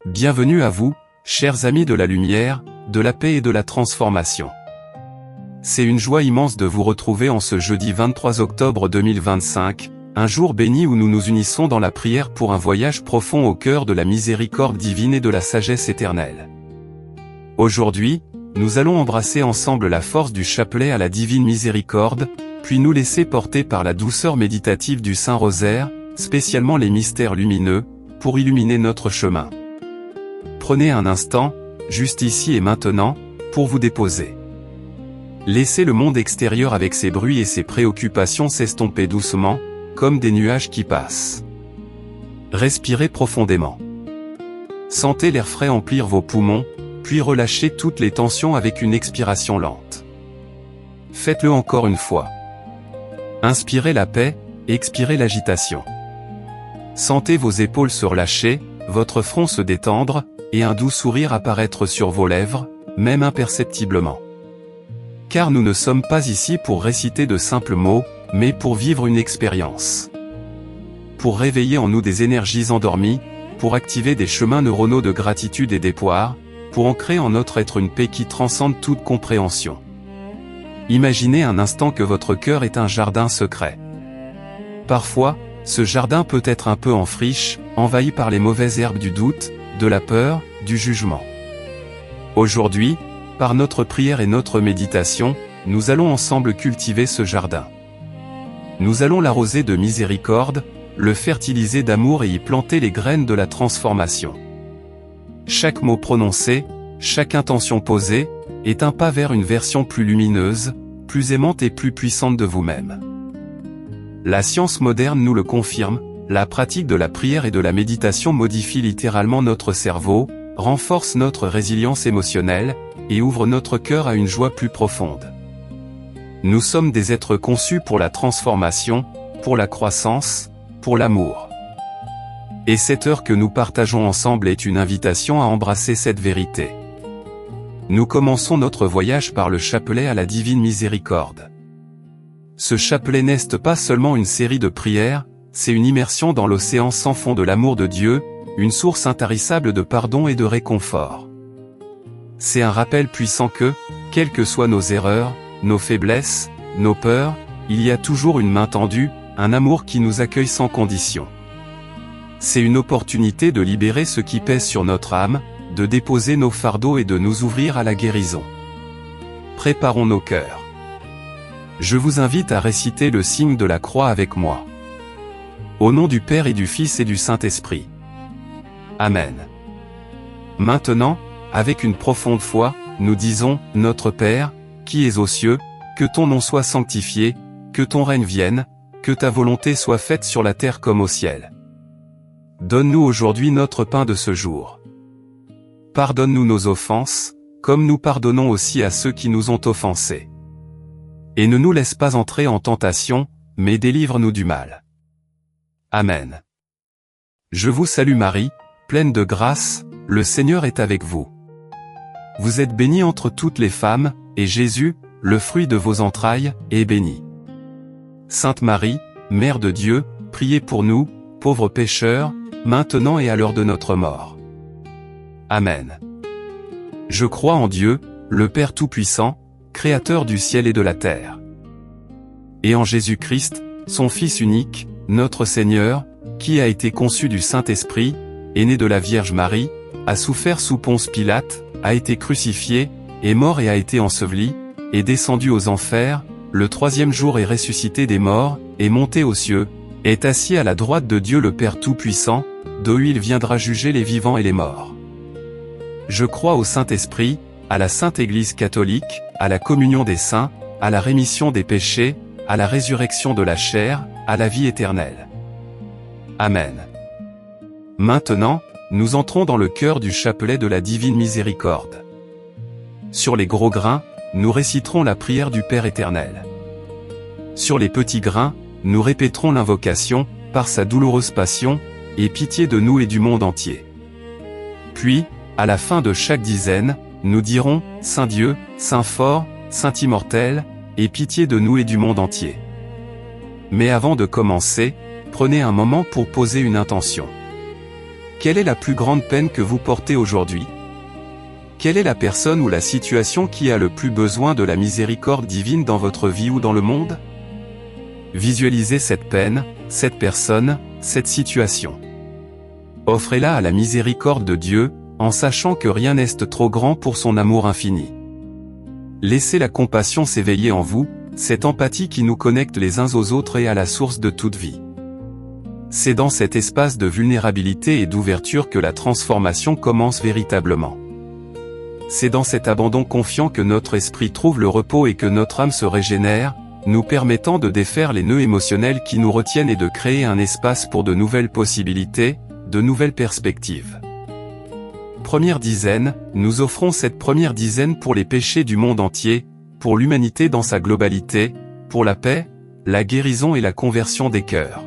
Bienvenue à vous, chers amis de la lumière, de la paix et de la transformation. C'est une joie immense de vous retrouver en ce jeudi 23 octobre 2025, un jour béni où nous nous unissons dans la prière pour un voyage profond au cœur de la miséricorde divine et de la sagesse éternelle. Aujourd'hui, nous allons embrasser ensemble la force du chapelet à la divine miséricorde, puis nous laisser porter par la douceur méditative du Saint-Rosaire, spécialement les mystères lumineux, pour illuminer notre chemin. Prenez un instant, juste ici et maintenant, pour vous déposer. Laissez le monde extérieur avec ses bruits et ses préoccupations s'estomper doucement, comme des nuages qui passent. Respirez profondément. Sentez l'air frais emplir vos poumons, puis relâchez toutes les tensions avec une expiration lente. Faites-le encore une fois. Inspirez la paix, expirez l'agitation. Sentez vos épaules se relâcher, votre front se détendre, et un doux sourire apparaître sur vos lèvres, même imperceptiblement. Car nous ne sommes pas ici pour réciter de simples mots, mais pour vivre une expérience. Pour réveiller en nous des énergies endormies, pour activer des chemins neuronaux de gratitude et d'espoir, pour ancrer en notre être une paix qui transcende toute compréhension. Imaginez un instant que votre cœur est un jardin secret. Parfois, ce jardin peut être un peu en friche, envahi par les mauvaises herbes du doute, de la peur, du jugement. Aujourd'hui, par notre prière et notre méditation, nous allons ensemble cultiver ce jardin. Nous allons l'arroser de miséricorde, le fertiliser d'amour et y planter les graines de la transformation. Chaque mot prononcé, chaque intention posée, est un pas vers une version plus lumineuse, plus aimante et plus puissante de vous-même. La science moderne nous le confirme, la pratique de la prière et de la méditation modifie littéralement notre cerveau, renforce notre résilience émotionnelle, et ouvre notre cœur à une joie plus profonde. Nous sommes des êtres conçus pour la transformation, pour la croissance, pour l'amour. Et cette heure que nous partageons ensemble est une invitation à embrasser cette vérité. Nous commençons notre voyage par le chapelet à la divine miséricorde. Ce chapelet n'est pas seulement une série de prières, c'est une immersion dans l'océan sans fond de l'amour de Dieu, une source intarissable de pardon et de réconfort. C'est un rappel puissant que, quelles que soient nos erreurs, nos faiblesses, nos peurs, il y a toujours une main tendue, un amour qui nous accueille sans condition. C'est une opportunité de libérer ce qui pèse sur notre âme, de déposer nos fardeaux et de nous ouvrir à la guérison. Préparons nos cœurs. Je vous invite à réciter le signe de la croix avec moi. Au nom du Père et du Fils et du Saint-Esprit. Amen. Maintenant, avec une profonde foi, nous disons, Notre Père, qui es aux cieux, que ton nom soit sanctifié, que ton règne vienne, que ta volonté soit faite sur la terre comme au ciel. Donne-nous aujourd'hui notre pain de ce jour. Pardonne-nous nos offenses, comme nous pardonnons aussi à ceux qui nous ont offensés. Et ne nous laisse pas entrer en tentation, mais délivre-nous du mal. Amen. Je vous salue Marie, pleine de grâce, le Seigneur est avec vous. Vous êtes bénie entre toutes les femmes, et Jésus, le fruit de vos entrailles, est béni. Sainte Marie, Mère de Dieu, priez pour nous, pauvres pécheurs, maintenant et à l'heure de notre mort. Amen. Je crois en Dieu, le Père Tout-Puissant, Créateur du ciel et de la terre. Et en Jésus-Christ, son Fils unique, notre Seigneur, qui a été conçu du Saint-Esprit, est né de la Vierge Marie, a souffert sous Ponce Pilate, a été crucifié, est mort et a été enseveli, est descendu aux enfers, le troisième jour est ressuscité des morts, est monté aux cieux, est assis à la droite de Dieu le Père Tout-Puissant, d'où il viendra juger les vivants et les morts. Je crois au Saint-Esprit, à la Sainte Église catholique, à la communion des saints, à la rémission des péchés, à la résurrection de la chair, à la vie éternelle. Amen. Maintenant, nous entrons dans le cœur du chapelet de la divine miséricorde. Sur les gros grains, nous réciterons la prière du Père éternel. Sur les petits grains, nous répéterons l'invocation, par sa douloureuse passion, aie pitié de nous et du monde entier. Puis, à la fin de chaque dizaine, nous dirons, Saint Dieu, Saint fort, Saint immortel, aie pitié de nous et du monde entier. Mais avant de commencer, prenez un moment pour poser une intention. Quelle est la plus grande peine que vous portez aujourd'hui? Quelle est la personne ou la situation qui a le plus besoin de la miséricorde divine dans votre vie ou dans le monde? Visualisez cette peine, cette personne, cette situation. Offrez-la à la miséricorde de Dieu, en sachant que rien n'est trop grand pour son amour infini. Laissez la compassion s'éveiller en vous, cette empathie qui nous connecte les uns aux autres et à la source de toute vie. C'est dans cet espace de vulnérabilité et d'ouverture que la transformation commence véritablement. C'est dans cet abandon confiant que notre esprit trouve le repos et que notre âme se régénère, nous permettant de défaire les nœuds émotionnels qui nous retiennent et de créer un espace pour de nouvelles possibilités, de nouvelles perspectives. Première dizaine, nous offrons cette première dizaine pour les péchés du monde entier, pour l'humanité dans sa globalité, pour la paix, la guérison et la conversion des cœurs.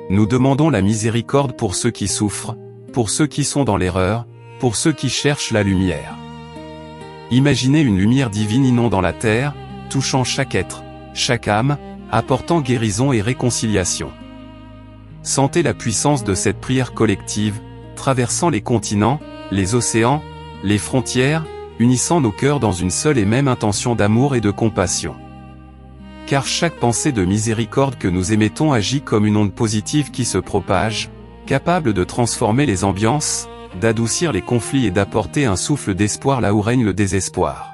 Nous demandons la miséricorde pour ceux qui souffrent, pour ceux qui sont dans l'erreur, pour ceux qui cherchent la lumière. Imaginez une lumière divine inondant la terre, touchant chaque être, chaque âme, apportant guérison et réconciliation. Sentez la puissance de cette prière collective, traversant les continents, les océans, les frontières, unissant nos cœurs dans une seule et même intention d'amour et de compassion. Car chaque pensée de miséricorde que nous émettons agit comme une onde positive qui se propage, capable de transformer les ambiances, d'adoucir les conflits et d'apporter un souffle d'espoir là où règne le désespoir.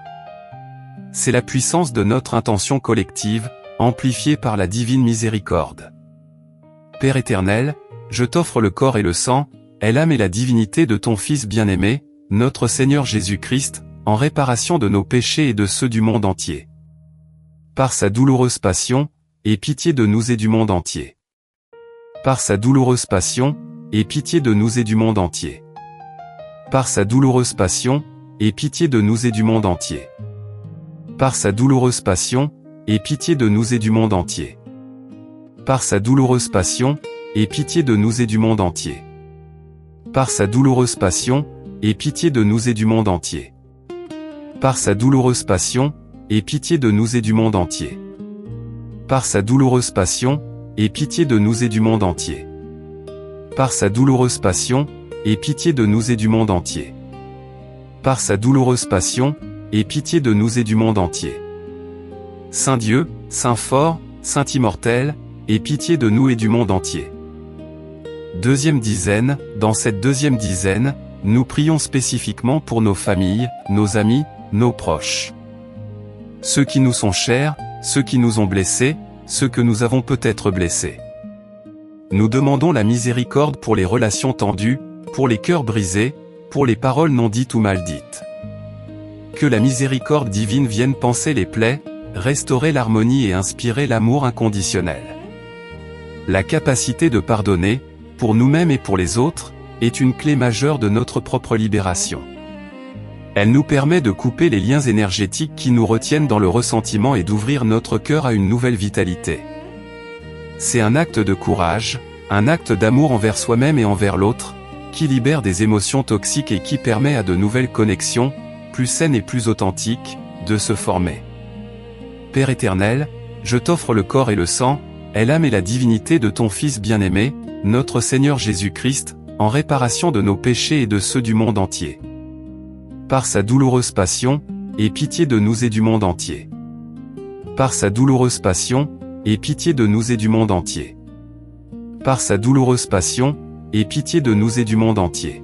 C'est la puissance de notre intention collective, amplifiée par la divine miséricorde. Père éternel, je t'offre le corps et le sang, et l'âme et la divinité de ton Fils bien-aimé, notre Seigneur Jésus-Christ, en réparation de nos péchés et de ceux du monde entier. Par sa douloureuse passion, aie pitié de nous et du monde entier. Par sa douloureuse passion, aie pitié de nous et du monde entier. Par sa douloureuse passion, aie pitié de nous et du monde entier. Par sa douloureuse passion, aie pitié de nous et du monde entier. Par sa douloureuse passion, aie pitié de nous et du monde entier. Par sa douloureuse passion, aie pitié de nous et du monde entier. Par sa douloureuse passion, aie pitié de nous et du monde entier. Par sa douloureuse passion, aie pitié de nous et du monde entier. Par sa douloureuse passion, aie pitié de nous et du monde entier. Par sa douloureuse passion, aie pitié de nous et du monde entier. Saint Dieu, Saint fort, Saint immortel, aie pitié de nous et du monde entier. Deuxième dizaine, dans cette deuxième dizaine, nous prions spécifiquement pour nos familles, nos amis, nos proches. Ceux qui nous sont chers, ceux qui nous ont blessés, ceux que nous avons peut-être blessés. Nous demandons la miséricorde pour les relations tendues, pour les cœurs brisés, pour les paroles non dites ou mal dites. Que la miséricorde divine vienne panser les plaies, restaurer l'harmonie et inspirer l'amour inconditionnel. La capacité de pardonner, pour nous-mêmes et pour les autres, est une clé majeure de notre propre libération. Elle nous permet de couper les liens énergétiques qui nous retiennent dans le ressentiment et d'ouvrir notre cœur à une nouvelle vitalité. C'est un acte de courage, un acte d'amour envers soi-même et envers l'autre, qui libère des émotions toxiques et qui permet à de nouvelles connexions, plus saines et plus authentiques, de se former. Père éternel, je t'offre le corps et le sang, et l'âme et la divinité de ton Fils bien-aimé, notre Seigneur Jésus-Christ, en réparation de nos péchés et de ceux du monde entier. Par sa douloureuse passion, aie pitié de nous et du monde entier. Par sa douloureuse passion, aie pitié de nous et du monde entier. Par sa douloureuse passion, aie pitié de nous et du monde entier.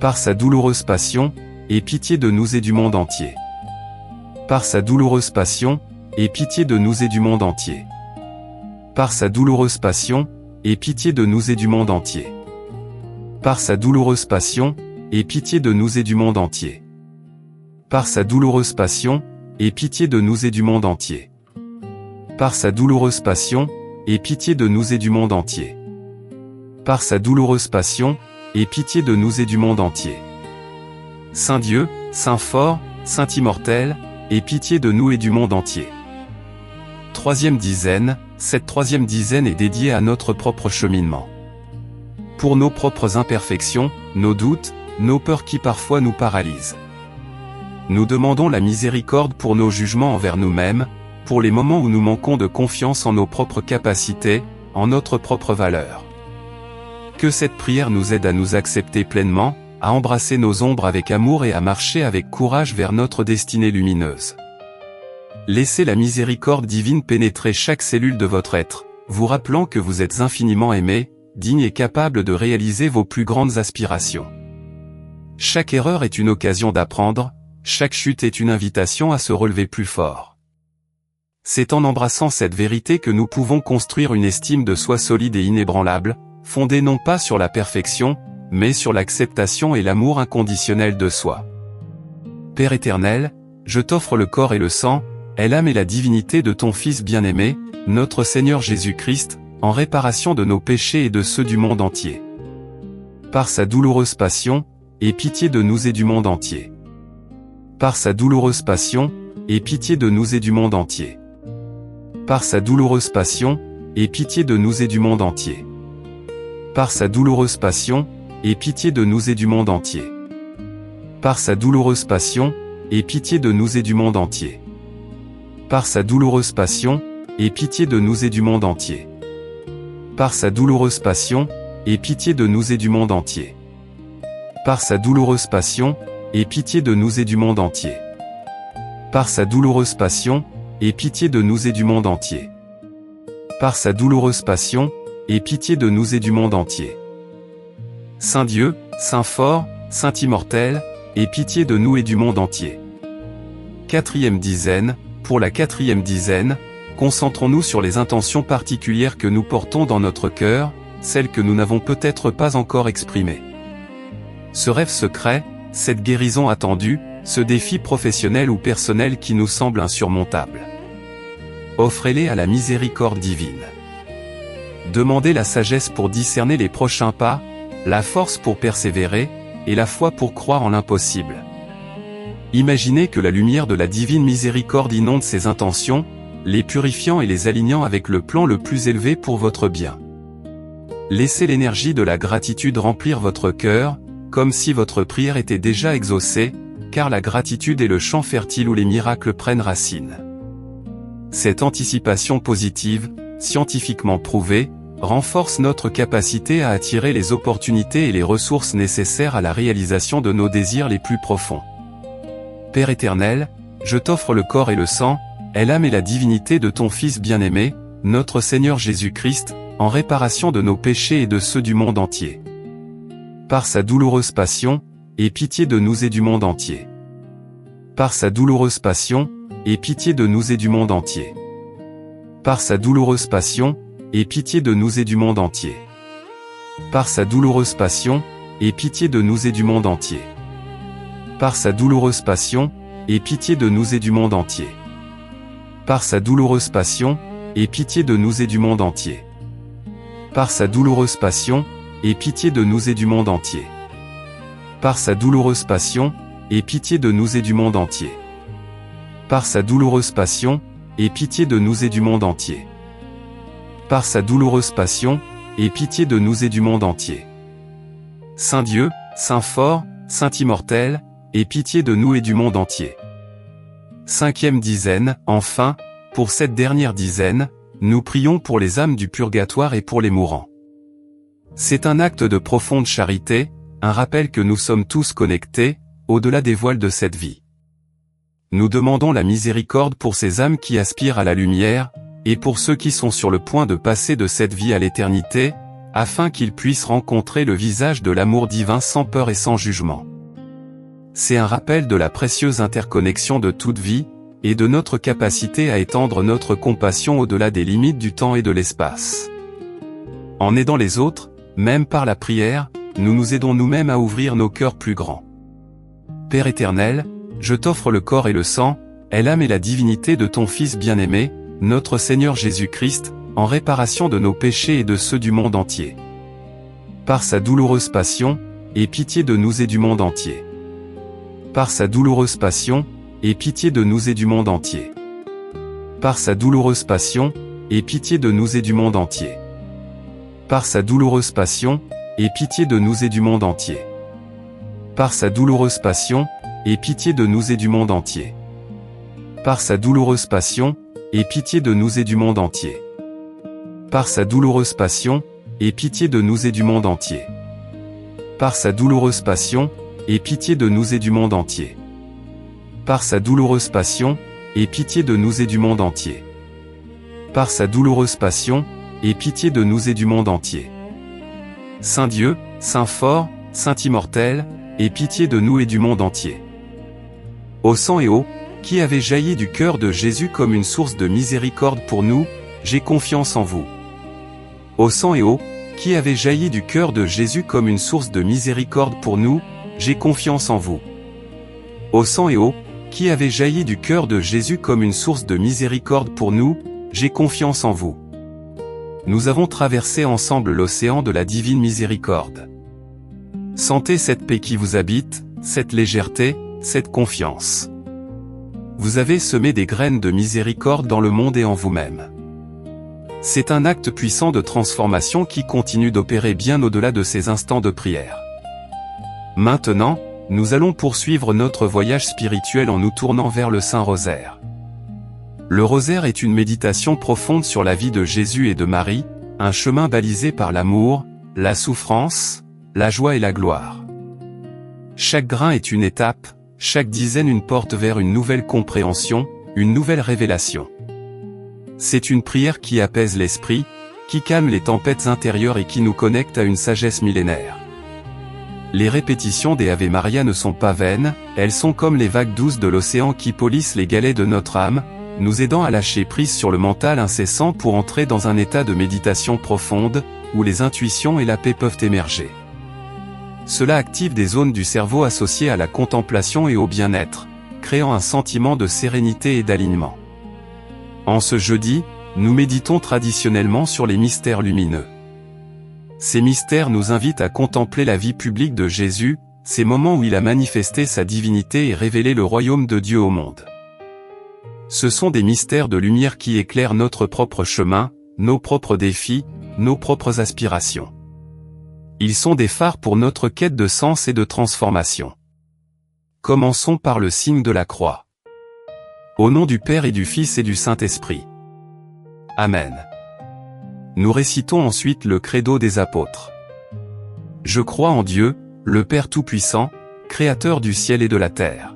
Par sa douloureuse passion, aie pitié de nous et du monde entier. Par sa douloureuse passion, aie pitié de nous et du monde entier. Par sa douloureuse passion, aie pitié de nous et du monde entier. Par sa douloureuse passion, aie pitié de nous et du monde entier. Par sa douloureuse passion, aie pitié de nous et du monde entier. Par sa douloureuse passion, aie pitié de nous et du monde entier. Par sa douloureuse passion, aie pitié de nous et du monde entier. Saint Dieu, Saint fort, Saint immortel, aie pitié de nous et du monde entier. Troisième dizaine, cette troisième dizaine est dédiée à notre propre cheminement. Pour nos propres imperfections, nos doutes, nos peurs qui parfois nous paralysent. Nous demandons la miséricorde pour nos jugements envers nous-mêmes, pour les moments où nous manquons de confiance en nos propres capacités, en notre propre valeur. Que cette prière nous aide à nous accepter pleinement, à embrasser nos ombres avec amour et à marcher avec courage vers notre destinée lumineuse. Laissez la miséricorde divine pénétrer chaque cellule de votre être, vous rappelant que vous êtes infiniment aimé, digne et capable de réaliser vos plus grandes aspirations. Chaque erreur est une occasion d'apprendre, chaque chute est une invitation à se relever plus fort. C'est en embrassant cette vérité que nous pouvons construire une estime de soi solide et inébranlable, fondée non pas sur la perfection, mais sur l'acceptation et l'amour inconditionnel de soi. Père éternel, je t'offre le corps et le sang, l'âme et la divinité de ton Fils bien-aimé, notre Seigneur Jésus-Christ, en réparation de nos péchés et de ceux du monde entier. Par sa douloureuse passion, aie pitié de nous et du monde entier. Par sa douloureuse passion, aie pitié de nous et du monde entier. Par sa douloureuse passion, aie pitié de nous et du monde entier. Par sa douloureuse passion, aie pitié de nous et du monde entier. Par sa douloureuse passion, aie pitié de nous et du monde entier. Par sa douloureuse passion, aie pitié de nous et du monde entier. Par sa douloureuse passion, aie pitié de nous et du monde entier. Par sa douloureuse passion, aie pitié de nous et du monde entier. Par sa douloureuse passion, aie pitié de nous et du monde entier. Par sa douloureuse passion, aie pitié de nous et du monde entier. Saint Dieu, Saint fort, Saint immortel, aie pitié de nous et du monde entier. Quatrième dizaine, pour la quatrième dizaine, concentrons-nous sur les intentions particulières que nous portons dans notre cœur, celles que nous n'avons peut-être pas encore exprimées. Ce rêve secret, cette guérison attendue, ce défi professionnel ou personnel qui nous semble insurmontable. Offrez-les à la miséricorde divine. Demandez la sagesse pour discerner les prochains pas, la force pour persévérer, et la foi pour croire en l'impossible. Imaginez que la lumière de la divine miséricorde inonde ces intentions, les purifiant et les alignant avec le plan le plus élevé pour votre bien. Laissez l'énergie de la gratitude remplir votre cœur, comme si votre prière était déjà exaucée, car la gratitude est le champ fertile où les miracles prennent racine. Cette anticipation positive, scientifiquement prouvée, renforce notre capacité à attirer les opportunités et les ressources nécessaires à la réalisation de nos désirs les plus profonds. Père éternel, je t'offre le corps et le sang, l'âme et la divinité de ton Fils bien-aimé, notre Seigneur Jésus-Christ, en réparation de nos péchés et de ceux du monde entier. Par sa douloureuse passion, aie pitié de nous et du monde entier. Par sa douloureuse passion, aie pitié de nous et du monde entier. Par sa douloureuse passion, aie pitié de nous et du monde entier. Par sa douloureuse passion, aie pitié de nous et du monde entier. Par sa douloureuse passion, aie pitié de nous et du monde entier. Par sa douloureuse passion, aie pitié de nous et du monde entier. Par sa douloureuse passion, aie pitié de nous et du monde entier. Par sa douloureuse passion, aie pitié de nous et du monde entier. Par sa douloureuse passion, aie pitié de nous et du monde entier. Par sa douloureuse passion, aie pitié de nous et du monde entier. Saint Dieu, Saint fort, Saint immortel, aie pitié de nous et du monde entier. Cinquième dizaine, enfin, pour cette dernière dizaine, nous prions pour les âmes du purgatoire et pour les mourants. C'est un acte de profonde charité, un rappel que nous sommes tous connectés, au-delà des voiles de cette vie. Nous demandons la miséricorde pour ces âmes qui aspirent à la lumière, et pour ceux qui sont sur le point de passer de cette vie à l'éternité, afin qu'ils puissent rencontrer le visage de l'amour divin sans peur et sans jugement. C'est un rappel de la précieuse interconnexion de toute vie, et de notre capacité à étendre notre compassion au-delà des limites du temps et de l'espace. En aidant les autres, même par la prière, nous nous aidons nous-mêmes à ouvrir nos cœurs plus grands. Père éternel, je t'offre le corps et le sang, l'âme et la divinité de ton Fils bien-aimé, notre Seigneur Jésus-Christ, en réparation de nos péchés et de ceux du monde entier. Par sa douloureuse passion, aie pitié de nous et du monde entier. Par sa douloureuse passion, aie pitié de nous et du monde entier. Par sa douloureuse passion, aie pitié de nous et du monde entier. Par sa douloureuse passion, aie pitié de nous et du monde entier. Par sa douloureuse passion, aie pitié de nous et du monde entier. Par sa douloureuse passion, aie pitié de nous et du monde entier. Par sa douloureuse passion, aie pitié de nous et du monde entier. Par sa douloureuse passion, aie pitié de nous et du monde entier. Par sa douloureuse passion, aie pitié de nous et du monde entier. Par sa douloureuse passion, aie pitié de nous et du monde entier. Saint Dieu, Saint fort, Saint immortel, aie pitié de nous et du monde entier. Ô sang et eau, qui avez jailli du cœur de Jésus comme une source de miséricorde pour nous, j'ai confiance en vous. Ô sang et eau, qui avez jailli du cœur de Jésus comme une source de miséricorde pour nous, j'ai confiance en vous. Ô sang et eau, qui avez jailli du cœur de Jésus comme une source de miséricorde pour nous, j'ai confiance en vous. Nous avons traversé ensemble l'océan de la divine miséricorde. Sentez cette paix qui vous habite, cette légèreté, cette confiance. Vous avez semé des graines de miséricorde dans le monde et en vous-même. C'est un acte puissant de transformation qui continue d'opérer bien au-delà de ces instants de prière. Maintenant, nous allons poursuivre notre voyage spirituel en nous tournant vers le Saint-Rosaire. Le rosaire est une méditation profonde sur la vie de Jésus et de Marie, un chemin balisé par l'amour, la souffrance, la joie et la gloire. Chaque grain est une étape, chaque dizaine une porte vers une nouvelle compréhension, une nouvelle révélation. C'est une prière qui apaise l'esprit, qui calme les tempêtes intérieures et qui nous connecte à une sagesse millénaire. Les répétitions des Ave Maria ne sont pas vaines, elles sont comme les vagues douces de l'océan qui polissent les galets de notre âme, nous aidant à lâcher prise sur le mental incessant pour entrer dans un état de méditation profonde, où les intuitions et la paix peuvent émerger. Cela active des zones du cerveau associées à la contemplation et au bien-être, créant un sentiment de sérénité et d'alignement. En ce jeudi, nous méditons traditionnellement sur les mystères lumineux. Ces mystères nous invitent à contempler la vie publique de Jésus, ces moments où il a manifesté sa divinité et révélé le royaume de Dieu au monde. Ce sont des mystères de lumière qui éclairent notre propre chemin, nos propres défis, nos propres aspirations. Ils sont des phares pour notre quête de sens et de transformation. Commençons par le signe de la croix. Au nom du Père et du Fils et du Saint-Esprit. Amen. Nous récitons ensuite le credo des apôtres. Je crois en Dieu, le Père Tout-Puissant, Créateur du ciel et de la terre.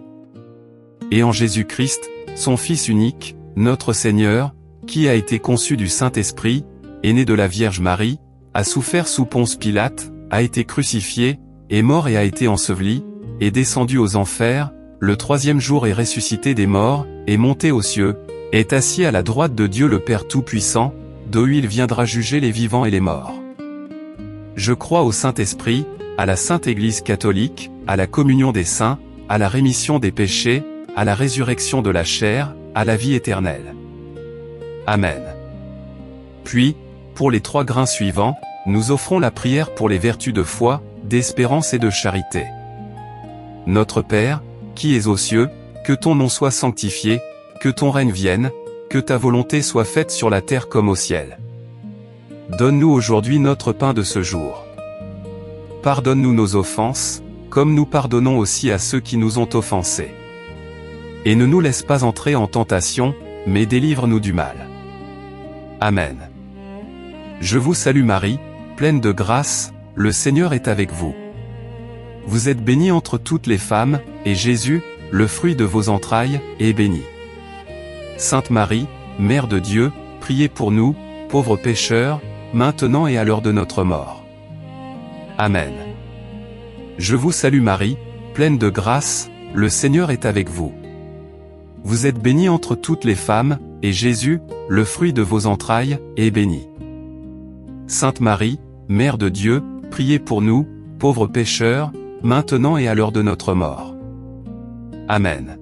Et en Jésus-Christ, son Fils unique, notre Seigneur, qui a été conçu du Saint-Esprit, est né de la Vierge Marie, a souffert sous Ponce Pilate, a été crucifié, est mort et a été enseveli, est descendu aux enfers, le troisième jour est ressuscité des morts, est monté aux cieux, est assis à la droite de Dieu le Père Tout-Puissant, d'où il viendra juger les vivants et les morts. Je crois au Saint-Esprit, à la Sainte Église catholique, à la communion des saints, à la rémission des péchés, à la résurrection de la chair, à la vie éternelle. Amen. Puis, pour les 3 grains suivants, nous offrons la prière pour les vertus de foi, d'espérance et de charité. Notre Père, qui es aux cieux, que ton nom soit sanctifié, que ton règne vienne, que ta volonté soit faite sur la terre comme au ciel. Donne-nous aujourd'hui notre pain de ce jour. Pardonne-nous nos offenses, comme nous pardonnons aussi à ceux qui nous ont offensés. Et ne nous laisse pas entrer en tentation, mais délivre-nous du mal. Amen. Je vous salue Marie, pleine de grâce, le Seigneur est avec vous. Vous êtes bénie entre toutes les femmes, et Jésus, le fruit de vos entrailles, est béni. Sainte Marie, Mère de Dieu, priez pour nous, pauvres pécheurs, maintenant et à l'heure de notre mort. Amen. Je vous salue Marie, pleine de grâce, le Seigneur est avec vous. Vous êtes bénie entre toutes les femmes, et Jésus, le fruit de vos entrailles, est béni. Sainte Marie, Mère de Dieu, priez pour nous, pauvres pécheurs, maintenant et à l'heure de notre mort. Amen.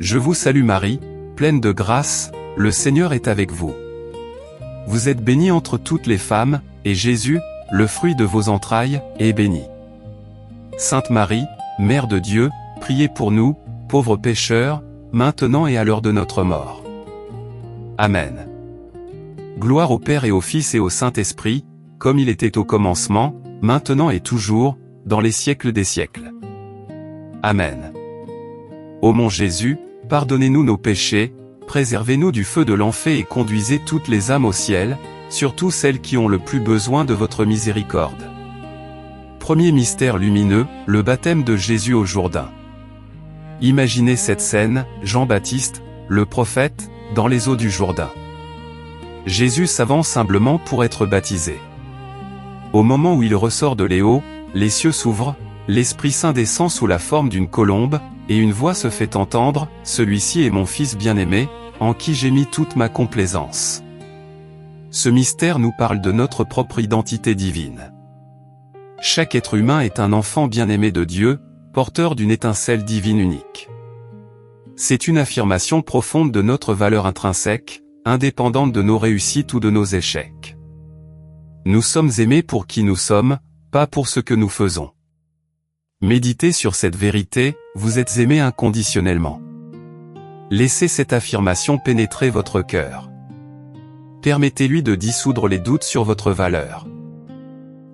Je vous salue Marie, pleine de grâce, le Seigneur est avec vous. Vous êtes bénie entre toutes les femmes, et Jésus, le fruit de vos entrailles, est béni. Sainte Marie, Mère de Dieu, priez pour nous, pauvres pécheurs, maintenant et à l'heure de notre mort. Amen. Gloire au Père et au Fils et au Saint-Esprit, comme il était au commencement, maintenant et toujours, dans les siècles des siècles. Amen. Ô mon Jésus, pardonnez-nous nos péchés, préservez-nous du feu de l'enfer et conduisez toutes les âmes au ciel, surtout celles qui ont le plus besoin de votre miséricorde. Premier mystère lumineux, le baptême de Jésus au Jourdain. Imaginez cette scène, Jean-Baptiste, le prophète, dans les eaux du Jourdain. Jésus s'avance humblement pour être baptisé. Au moment où il ressort de l'eau, les cieux s'ouvrent, l'Esprit Saint descend sous la forme d'une colombe, et une voix se fait entendre, « Celui-ci est mon Fils bien-aimé, en qui j'ai mis toute ma complaisance. » Ce mystère nous parle de notre propre identité divine. Chaque être humain est un enfant bien-aimé de Dieu, porteur d'une étincelle divine unique. C'est une affirmation profonde de notre valeur intrinsèque, indépendante de nos réussites ou de nos échecs. Nous sommes aimés pour qui nous sommes, pas pour ce que nous faisons. Méditez sur cette vérité, vous êtes aimés inconditionnellement. Laissez cette affirmation pénétrer votre cœur. Permettez-lui de dissoudre les doutes sur votre valeur.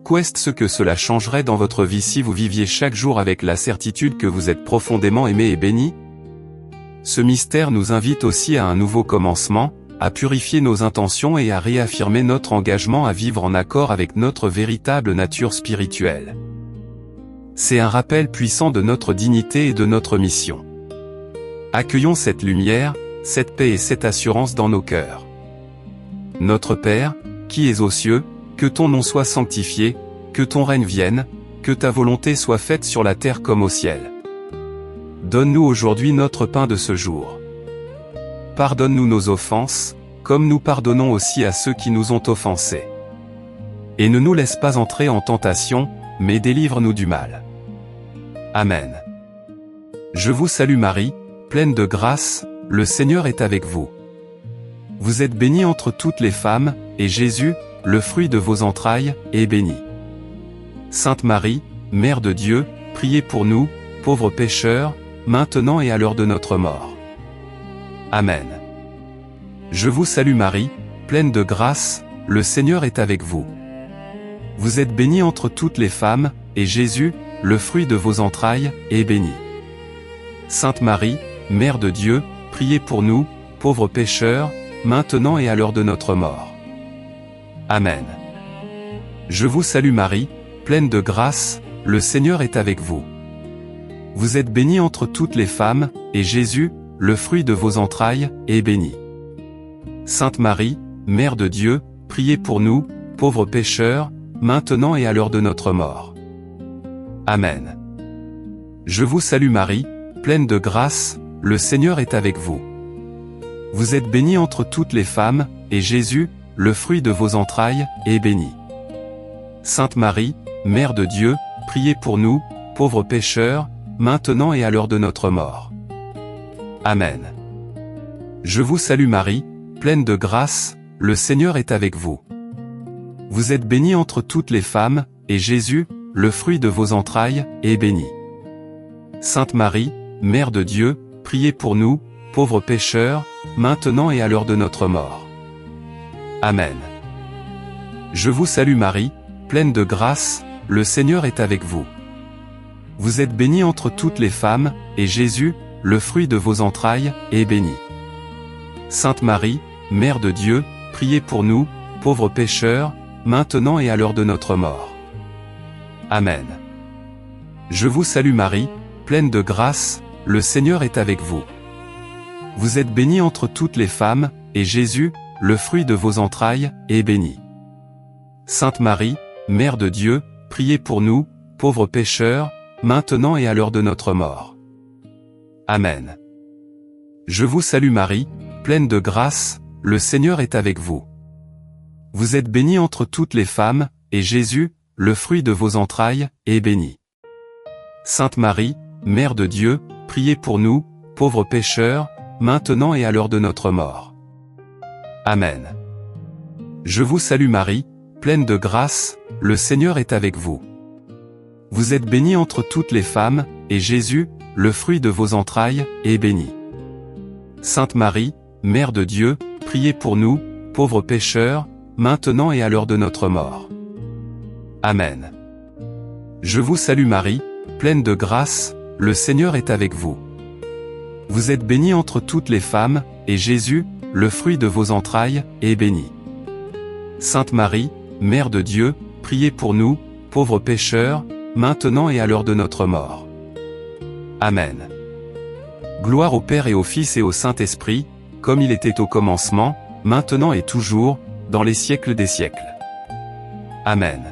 Qu'est ce que cela changerait dans votre vie si vous viviez chaque jour avec la certitude que vous êtes profondément aimé et béni? Ce mystère nous invite aussi à un nouveau commencement, à purifier nos intentions et à réaffirmer notre engagement à vivre en accord avec notre véritable nature spirituelle. C'est un rappel puissant de notre dignité et de notre mission. Accueillons cette lumière, cette paix et cette assurance dans nos cœurs. Notre Père, qui es aux cieux, que ton nom soit sanctifié, que ton règne vienne, que ta volonté soit faite sur la terre comme au ciel. Donne-nous aujourd'hui notre pain de ce jour. Pardonne-nous nos offenses, comme nous pardonnons aussi à ceux qui nous ont offensés. Et ne nous laisse pas entrer en tentation, mais délivre-nous du mal. Amen. Je vous salue Marie, pleine de grâce, le Seigneur est avec vous. Vous êtes bénie entre toutes les femmes, et Jésus, le fruit de vos entrailles, est béni. Sainte Marie, Mère de Dieu, priez pour nous, pauvres pécheurs, maintenant et à l'heure de notre mort. Amen. Je vous salue Marie, pleine de grâce, le Seigneur est avec vous. Vous êtes bénie entre toutes les femmes, et Jésus, le fruit de vos entrailles, est béni. Sainte Marie, Mère de Dieu, priez pour nous, pauvres pécheurs, maintenant et à l'heure de notre mort. Amen. Je vous salue Marie, pleine de grâce, le Seigneur est avec vous. Vous êtes bénie entre toutes les femmes, et Jésus, le fruit de vos entrailles, est béni. Sainte Marie, Mère de Dieu, priez pour nous, pauvres pécheurs, maintenant et à l'heure de notre mort. Amen. Je vous salue Marie, pleine de grâce, le Seigneur est avec vous. Vous êtes bénie entre toutes les femmes, et Jésus, le fruit de vos entrailles, est béni. Sainte Marie, Mère de Dieu, priez pour nous, pauvres pécheurs, maintenant et à l'heure de notre mort. Amen. Je vous salue Marie, pleine de grâce, le Seigneur est avec vous. Vous êtes bénie entre toutes les femmes, et Jésus, le fruit de vos entrailles, est béni. Sainte Marie, Mère de Dieu, priez pour nous, pauvres pécheurs, maintenant et à l'heure de notre mort. Amen. Je vous salue Marie, pleine de grâce, le Seigneur est avec vous. Vous êtes bénie entre toutes les femmes, et Jésus, le fruit de vos entrailles, est béni. Sainte Marie, Mère de Dieu, priez pour nous, pauvres pécheurs, maintenant et à l'heure de notre mort. Amen. Je vous salue Marie, pleine de grâce, le Seigneur est avec vous. Vous êtes bénie entre toutes les femmes, et Jésus, le fruit de vos entrailles, est béni. Sainte Marie, Mère de Dieu, priez pour nous, pauvres pécheurs, maintenant et à l'heure de notre mort. Amen. Je vous salue Marie, pleine de grâce, le Seigneur est avec vous. Vous êtes bénie entre toutes les femmes, et Jésus, le fruit de vos entrailles, est béni. Sainte Marie, Mère de Dieu, priez pour nous, pauvres pécheurs, maintenant et à l'heure de notre mort. Amen. Je vous salue Marie, pleine de grâce, le Seigneur est avec vous. Vous êtes bénie entre toutes les femmes, et Jésus, le fruit de vos entrailles, est béni. Sainte Marie, Mère de Dieu, priez pour nous, pauvres pécheurs, maintenant et à l'heure de notre mort. Amen. Je vous salue Marie, pleine de grâce, le Seigneur est avec vous. Vous êtes bénie entre toutes les femmes, et Jésus, le fruit de vos entrailles, est béni. Sainte Marie, Mère de Dieu, priez pour nous, pauvres pécheurs, maintenant et à l'heure de notre mort. Amen. Gloire au Père et au Fils et au Saint-Esprit, comme il était au commencement, maintenant et toujours, dans les siècles des siècles. Amen.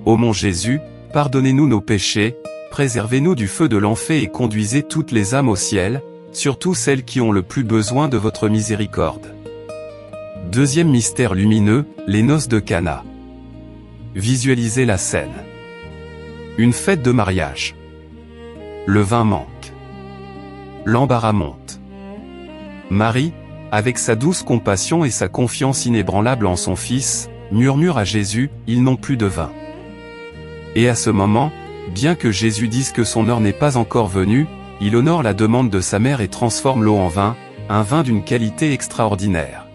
Ô mon Jésus, pardonnez-nous nos péchés, préservez-nous du feu de l'enfer et conduisez toutes les âmes au ciel, surtout celles qui ont le plus besoin de votre miséricorde. Deuxième mystère lumineux, les noces de Cana. Visualisez la scène. Une fête de mariage. Le vin manque. L'embarras monte. Marie, avec sa douce compassion et sa confiance inébranlable en son Fils, murmure à Jésus, « Ils n'ont plus de vin. » Et à ce moment, bien que Jésus dise que son heure n'est pas encore venue, il honore la demande de sa mère et transforme l'eau en vin, un vin d'une qualité extraordinaire.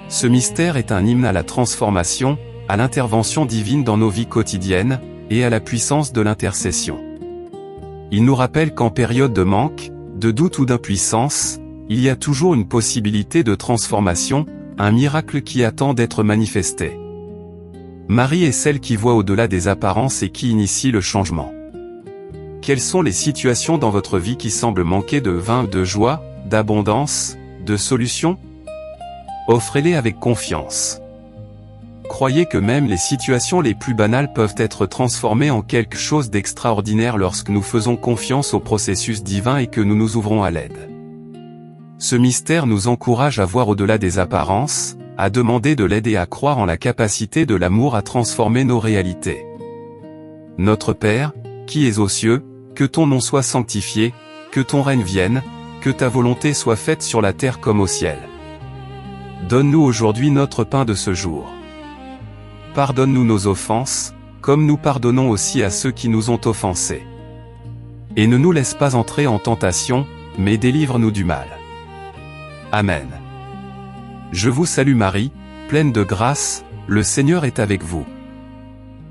Ce mystère est un hymne à la transformation, à l'intervention divine dans nos vies quotidiennes, et à la puissance de l'intercession. Il nous rappelle qu'en période de manque, de doute ou d'impuissance, il y a toujours une possibilité de transformation, un miracle qui attend d'être manifesté. Marie est celle qui voit au-delà des apparences et qui initie le changement. Quelles sont les situations dans votre vie qui semblent manquer de vin, de joie, d'abondance, de solutions? Offrez-les avec confiance. Croyez que même les situations les plus banales peuvent être transformées en quelque chose d'extraordinaire lorsque nous faisons confiance au processus divin et que nous nous ouvrons à l'aide. Ce mystère nous encourage à voir au-delà des apparences, à demander de l'aide et à croire en la capacité de l'amour à transformer nos réalités. Notre Père, qui es aux cieux, que ton nom soit sanctifié, que ton règne vienne, que ta volonté soit faite sur la terre comme au ciel. Donne-nous aujourd'hui notre pain de ce jour. Pardonne-nous nos offenses, comme nous pardonnons aussi à ceux qui nous ont offensés. Et ne nous laisse pas entrer en tentation, mais délivre-nous du mal. Amen. Je vous salue Marie, pleine de grâce, le Seigneur est avec vous.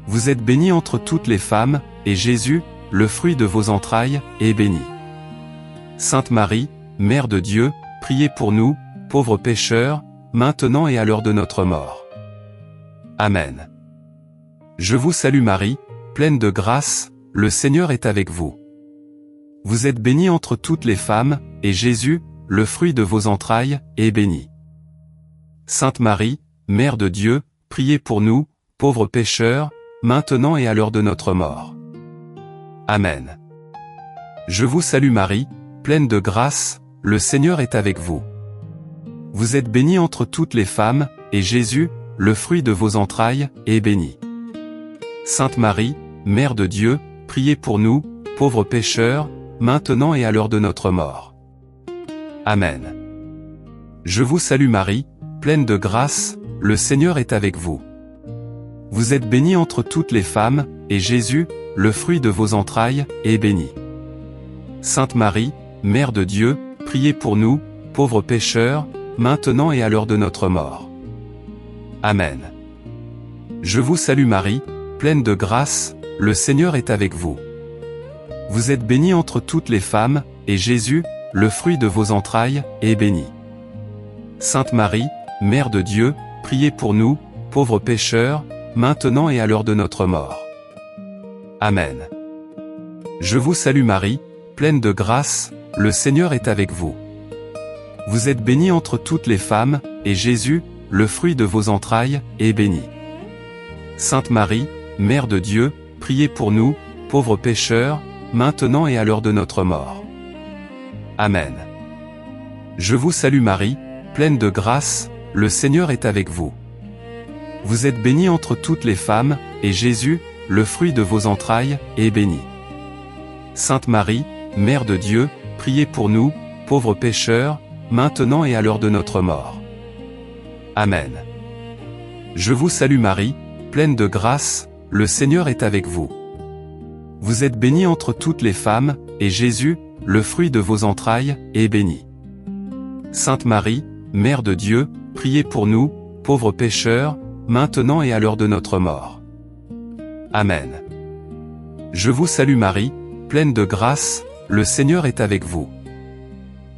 Vous êtes bénie entre toutes les femmes, et Jésus, le fruit de vos entrailles, est béni. Sainte Marie, Mère de Dieu, priez pour nous, pauvres pécheurs, maintenant et à l'heure de notre mort. Amen. Je vous salue Marie, pleine de grâce, le Seigneur est avec vous. Vous êtes bénie entre toutes les femmes, et Jésus, le fruit de vos entrailles, est béni. Sainte Marie, Mère de Dieu, priez pour nous, pauvres pécheurs, maintenant et à l'heure de notre mort. Amen. Je vous salue Marie, pleine de grâce, le Seigneur est avec vous. Vous êtes bénie entre toutes les femmes, et Jésus, le fruit de vos entrailles, est béni. Sainte Marie, Mère de Dieu, priez pour nous, pauvres pécheurs, maintenant et à l'heure de notre mort. Amen. Je vous salue Marie, pleine de grâce, le Seigneur est avec vous. Vous êtes bénie entre toutes les femmes, et Jésus, le fruit de vos entrailles, est béni. Sainte Marie, Mère de Dieu, priez pour nous, pauvres pécheurs, maintenant et à l'heure de notre mort. Amen. Je vous salue Marie, pleine de grâce, le Seigneur est avec vous. Vous êtes bénie entre toutes les femmes, et Jésus, le fruit de vos entrailles, est béni. Sainte Marie, Mère de Dieu, priez pour nous, pauvres pécheurs, maintenant et à l'heure de notre mort. Amen. Je vous salue Marie, pleine de grâce, le Seigneur est avec vous. Vous êtes bénie entre toutes les femmes, et Jésus, le fruit de vos entrailles, est béni. Sainte Marie, Mère de Dieu, priez pour nous, pauvres pécheurs, maintenant et à l'heure de notre mort. Amen. Je vous salue Marie, pleine de grâce, le Seigneur est avec vous. Vous êtes bénie entre toutes les femmes, et Jésus, le fruit de vos entrailles, est béni. Sainte Marie, Mère de Dieu, priez pour nous, pauvres pécheurs, maintenant et à l'heure de notre mort. Amen. Je vous salue Marie, pleine de grâce, le Seigneur est avec vous. Vous êtes bénie entre toutes les femmes, et Jésus, le fruit de vos entrailles, est béni. Sainte Marie, Mère de Dieu, priez pour nous, pauvres pécheurs, maintenant et à l'heure de notre mort. Amen. Je vous salue Marie, pleine de grâce, le Seigneur est avec vous.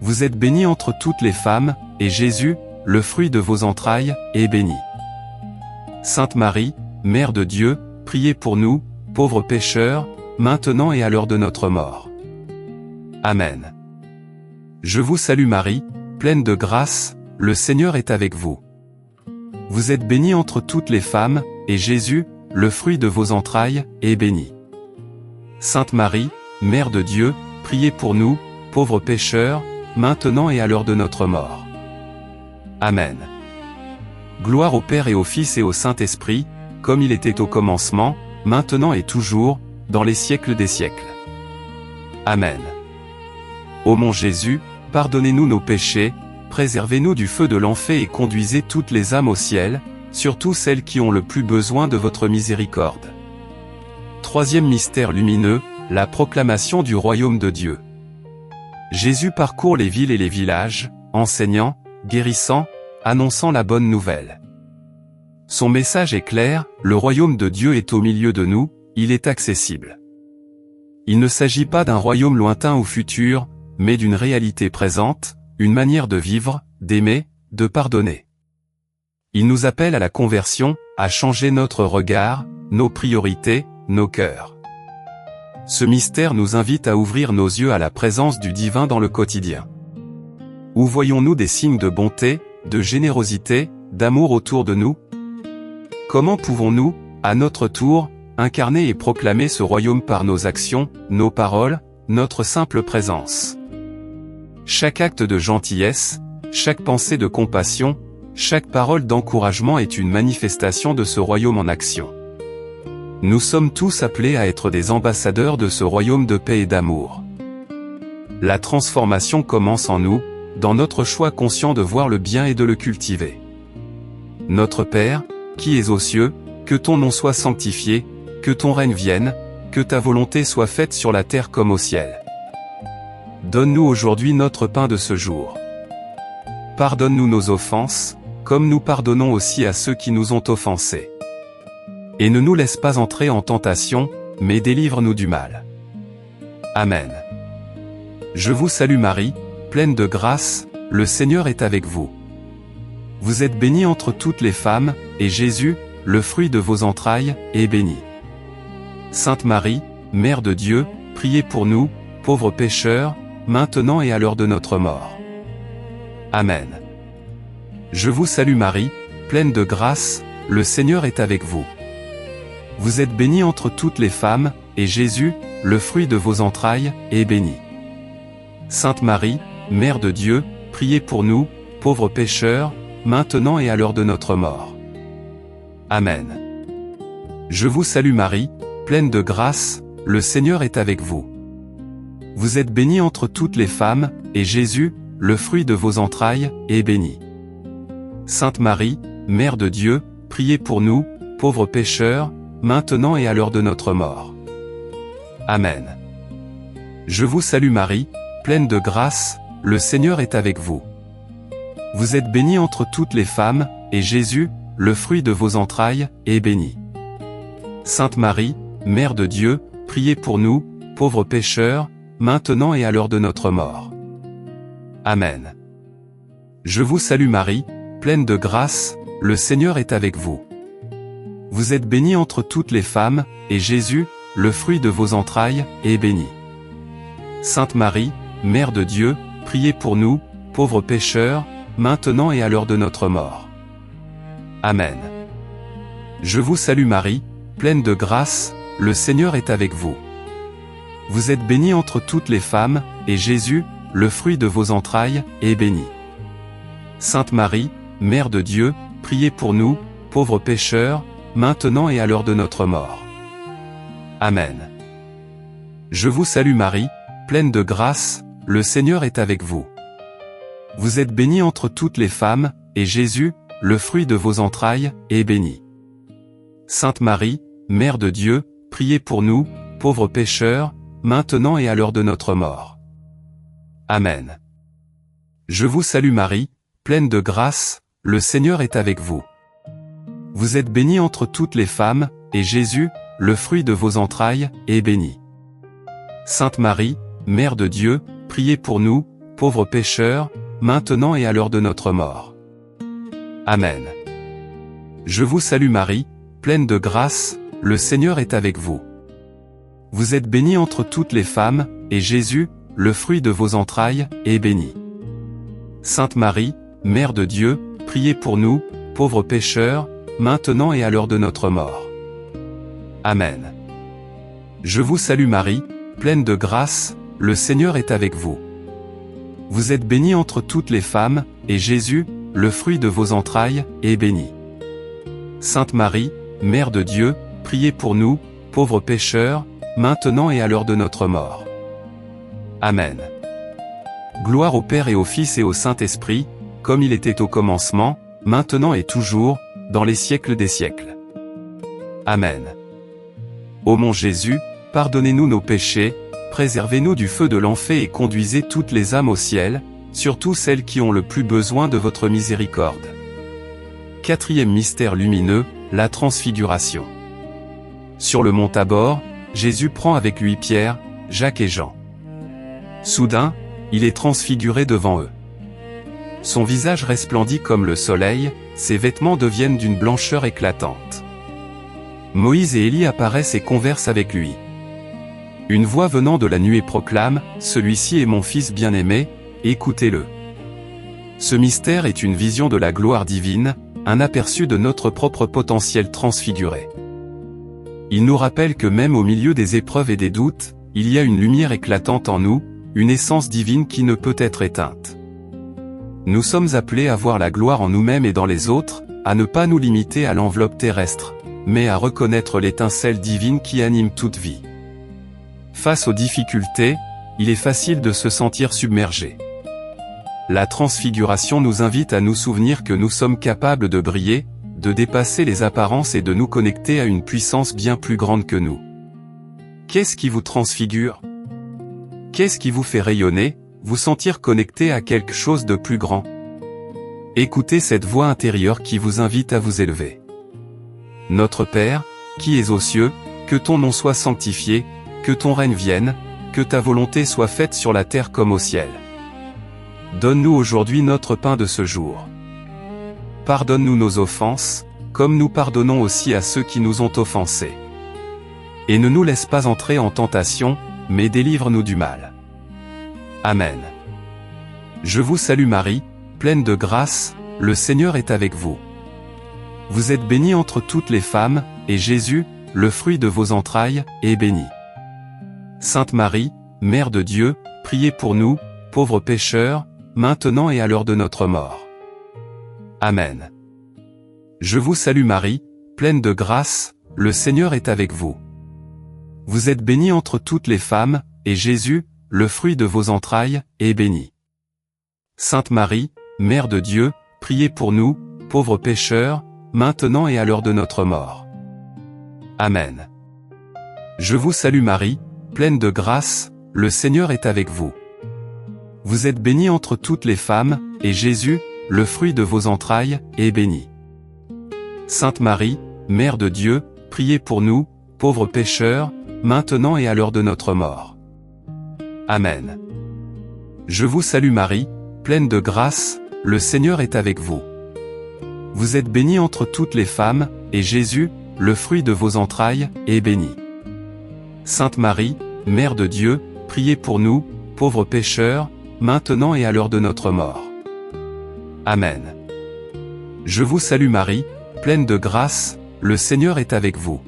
Vous êtes bénie entre toutes les femmes, et Jésus, le fruit de vos entrailles, est béni. Sainte Marie, Mère de Dieu, priez pour nous, pauvres pécheurs, maintenant et à l'heure de notre mort. Amen. Je vous salue Marie, pleine de grâce, le Seigneur est avec vous. Vous êtes bénie entre toutes les femmes, et Jésus, le fruit de vos entrailles, est béni. Sainte Marie, Mère de Dieu, priez pour nous, pauvres pécheurs, maintenant et à l'heure de notre mort. Amen. Gloire au Père et au Fils et au Saint-Esprit, comme il était au commencement, maintenant et toujours, dans les siècles des siècles. Amen. Ô mon Jésus, pardonnez-nous nos péchés, préservez-nous du feu de l'enfer et conduisez toutes les âmes au ciel, surtout celles qui ont le plus besoin de votre miséricorde. Troisième mystère lumineux, la proclamation du royaume de Dieu. Jésus parcourt les villes et les villages, enseignant, guérissant, annonçant la bonne nouvelle. Son message est clair, le royaume de Dieu est au milieu de nous, il est accessible. Il ne s'agit pas d'un royaume lointain ou futur, mais d'une réalité présente, une manière de vivre, d'aimer, de pardonner. Il nous appelle à la conversion, à changer notre regard, nos priorités, nos cœurs. Ce mystère nous invite à ouvrir nos yeux à la présence du divin dans le quotidien. Où voyons-nous des signes de bonté, de générosité, d'amour autour de nous? Comment pouvons-nous, à notre tour, incarner et proclamer ce royaume par nos actions, nos paroles, notre simple présence? Chaque acte de gentillesse, chaque pensée de compassion, chaque parole d'encouragement est une manifestation de ce royaume en action. Nous sommes tous appelés à être des ambassadeurs de ce royaume de paix et d'amour. La transformation commence en nous, dans notre choix conscient de voir le bien et de le cultiver. Notre Père, qui es aux cieux, que ton nom soit sanctifié, que ton règne vienne, que ta volonté soit faite sur la terre comme au ciel. Donne-nous aujourd'hui notre pain de ce jour. Pardonne-nous nos offenses, comme nous pardonnons aussi à ceux qui nous ont offensés. Et ne nous laisse pas entrer en tentation, mais délivre-nous du mal. Amen. Je vous salue Marie, pleine de grâce, le Seigneur est avec vous. Vous êtes bénie entre toutes les femmes, et Jésus, le fruit de vos entrailles, est béni. Sainte Marie, Mère de Dieu, priez pour nous, pauvres pécheurs, maintenant et à l'heure de notre mort. Amen. Je vous salue Marie, pleine de grâce, le Seigneur est avec vous. Vous êtes bénie entre toutes les femmes, et Jésus, le fruit de vos entrailles, est béni. Sainte Marie, Mère de Dieu, priez pour nous, pauvres pécheurs, maintenant et à l'heure de notre mort. Amen. Je vous salue Marie, pleine de grâce, le Seigneur est avec vous. Vous êtes bénie entre toutes les femmes, et Jésus, le fruit de vos entrailles, est béni. Sainte Marie, Mère de Dieu, priez pour nous, pauvres pécheurs, maintenant et à l'heure de notre mort. Amen. Je vous salue Marie, pleine de grâce, le Seigneur est avec vous. Vous êtes bénie entre toutes les femmes, et Jésus, le fruit de vos entrailles, est béni. Sainte Marie, Mère de Dieu, priez pour nous, pauvres pécheurs, maintenant et à l'heure de notre mort. Amen. Je vous salue Marie, pleine de grâce, le Seigneur est avec vous. Vous êtes bénie entre toutes les femmes, et Jésus, le fruit de vos entrailles, est béni. Sainte Marie, Mère de Dieu, priez pour nous, pauvres pécheurs, maintenant et à l'heure de notre mort. Amen. Je vous salue Marie, pleine de grâce, le Seigneur est avec vous. Vous êtes bénie entre toutes les femmes, et Jésus, le fruit de vos entrailles, est béni. Sainte Marie, Mère de Dieu, priez pour nous, pauvres pécheurs, maintenant et à l'heure de notre mort. Amen. Je vous salue Marie, pleine de grâce, le Seigneur est avec vous. Vous êtes bénie entre toutes les femmes, et Jésus, le fruit de vos entrailles, est béni. Sainte Marie, Mère de Dieu, priez pour nous, pauvres pécheurs, maintenant et à l'heure de notre mort. Amen. Je vous salue Marie, pleine de grâce, le Seigneur est avec vous. Vous êtes bénie entre toutes les femmes, et Jésus, le fruit de vos entrailles, est béni. Sainte Marie, Mère de Dieu, priez pour nous, pauvres pécheurs, maintenant et à l'heure de notre mort. Amen. Je vous salue Marie, pleine de grâce, le Seigneur est avec vous. Vous êtes bénie entre toutes les femmes, et Jésus, le fruit de vos entrailles, est béni. Sainte Marie, Mère de Dieu, priez pour nous, pauvres pécheurs, maintenant et à l'heure de notre mort. Amen. Je vous salue Marie, pleine de grâce, le Seigneur est avec vous. Vous êtes bénie entre toutes les femmes, et Jésus, le fruit de vos entrailles, est béni. Sainte Marie, Mère de Dieu, priez pour nous, pauvres pécheurs, maintenant et à l'heure de notre mort. Amen. Gloire au Père et au Fils et au Saint-Esprit, comme il était au commencement, maintenant et toujours, dans les siècles des siècles. Amen. Ô mon Jésus, pardonnez-nous nos péchés, préservez-nous du feu de l'enfer et conduisez toutes les âmes au ciel, surtout celles qui ont le plus besoin de votre miséricorde. Quatrième mystère lumineux, la transfiguration. Sur le mont Tabor, Jésus prend avec lui Pierre, Jacques et Jean. Soudain, il est transfiguré devant eux. Son visage resplendit comme le soleil, ses vêtements deviennent d'une blancheur éclatante. Moïse et Élie apparaissent et conversent avec lui. Une voix venant de la nuée proclame, « Celui-ci est mon Fils bien-aimé, écoutez-le. » Ce mystère est une vision de la gloire divine, un aperçu de notre propre potentiel transfiguré. Il nous rappelle que même au milieu des épreuves et des doutes, il y a une lumière éclatante en nous, une essence divine qui ne peut être éteinte. Nous sommes appelés à voir la gloire en nous-mêmes et dans les autres, à ne pas nous limiter à l'enveloppe terrestre, mais à reconnaître l'étincelle divine qui anime toute vie. Face aux difficultés, il est facile de se sentir submergé. La transfiguration nous invite à nous souvenir que nous sommes capables de briller, de dépasser les apparences et de nous connecter à une puissance bien plus grande que nous. Qu'est-ce qui vous transfigure? Qu'est-ce qui vous fait rayonner, vous sentir connecté à quelque chose de plus grand? Écoutez cette voix intérieure qui vous invite à vous élever. Notre Père, qui es aux cieux, que ton nom soit sanctifié, que ton règne vienne, que ta volonté soit faite sur la terre comme au ciel. Donne-nous aujourd'hui notre pain de ce jour. Pardonne-nous nos offenses, comme nous pardonnons aussi à ceux qui nous ont offensés. Et ne nous laisse pas entrer en tentation, mais délivre-nous du mal. Amen. Je vous salue Marie, pleine de grâce, le Seigneur est avec vous. Vous êtes bénie entre toutes les femmes, et Jésus, le fruit de vos entrailles, est béni. Sainte Marie, Mère de Dieu, priez pour nous, pauvres pécheurs, maintenant et à l'heure de notre mort. Amen. Je vous salue Marie, pleine de grâce, le Seigneur est avec vous. Vous êtes bénie entre toutes les femmes, et Jésus, le fruit de vos entrailles, est béni. Sainte Marie, Mère de Dieu, priez pour nous, pauvres pécheurs, maintenant et à l'heure de notre mort. Amen. Je vous salue Marie, pleine de grâce, le Seigneur est avec vous. Vous êtes bénie entre toutes les femmes, et Jésus, le fruit de vos entrailles, est béni. Sainte Marie, Mère de Dieu, priez pour nous, pauvres pécheurs, maintenant et à l'heure de notre mort. Amen. Je vous salue Marie, pleine de grâce, le Seigneur est avec vous. Vous êtes bénie entre toutes les femmes, et Jésus, le fruit de vos entrailles, est béni. Sainte Marie, Mère de Dieu, priez pour nous, pauvres pécheurs, maintenant et à l'heure de notre mort. Amen. Je vous salue Marie, pleine de grâce, le Seigneur est avec vous.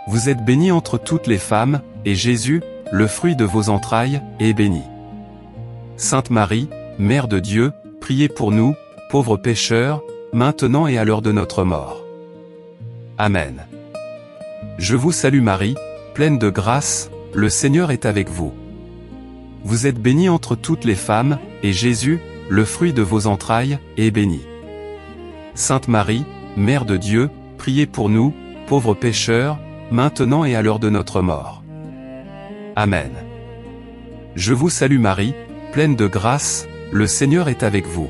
Vous êtes bénie entre toutes les femmes, et Jésus, le fruit de vos entrailles, est béni. Sainte Marie, Mère de Dieu, priez pour nous, pauvres pécheurs, maintenant et à l'heure de notre mort. Amen. Je vous salue Marie, pleine de grâce, le Seigneur est avec vous. Vous êtes bénie entre toutes les femmes, et Jésus, le fruit de vos entrailles, est béni. Sainte Marie, Mère de Dieu, priez pour nous, pauvres pécheurs, maintenant et à l'heure de notre mort. Amen. Je vous salue Marie, pleine de grâce, le Seigneur est avec vous.